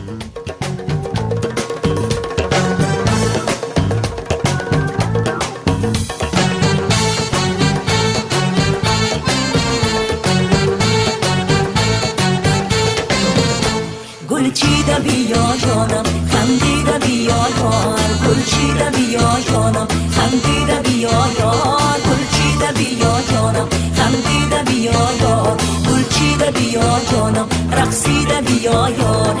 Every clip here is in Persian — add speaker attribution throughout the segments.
Speaker 1: گل چیده بیا جانم خندیده بیا یار گل چیده بیا جانم خندیده بیا یار گل چیده بیا جانم خندیده بیا یار گل چیده بیا جانم رقصیده بیا یار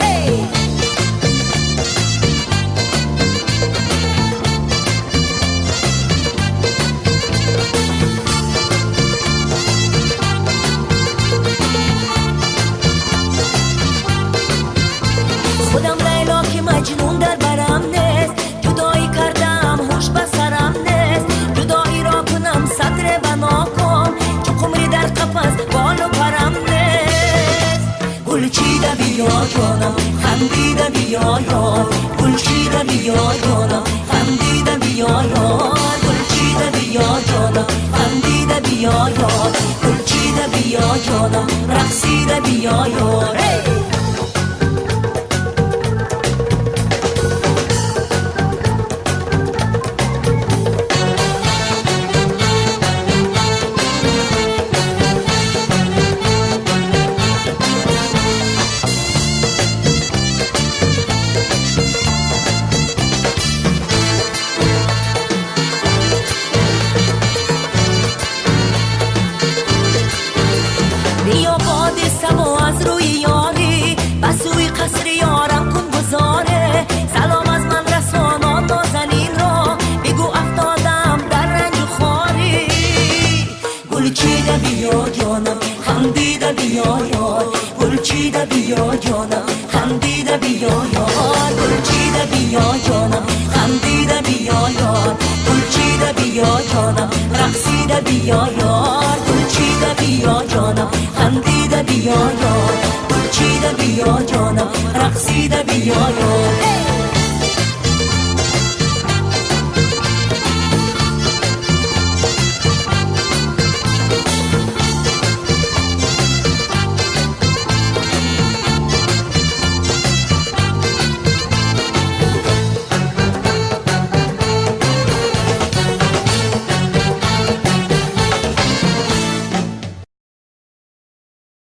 Speaker 1: خودم لیلا که مجنون در برم نیست جدایی کردم هوش به سرم نیست جدایی را کنم صدر بنا کن چون قمری در قفس بال و پرم نیست گل چیده بیا جانم خندیده بیا یار گل چیده بیا جانم خندیده بیا یار گل چیده بیا جانم خندیده بیا یار گل چیده بیا جانم رقصیده بیا یار بیا باد سبا از روی یاری بسوی قصر یارم کن گذاره سلام از من رسانان نازنین را بگو افتادم در رنج و خواری گل چیده بیا جانم خندیده بیا یار گل چیده بیا جانم خندیده بیا یار گل چیده بیا جانم خندیده بیا یار گل چیده بیا جانم رقصیده بیا یار گل چیده بیا جانم خندیده بیا یار گل چیده بیا جانم رقصیده بیا یار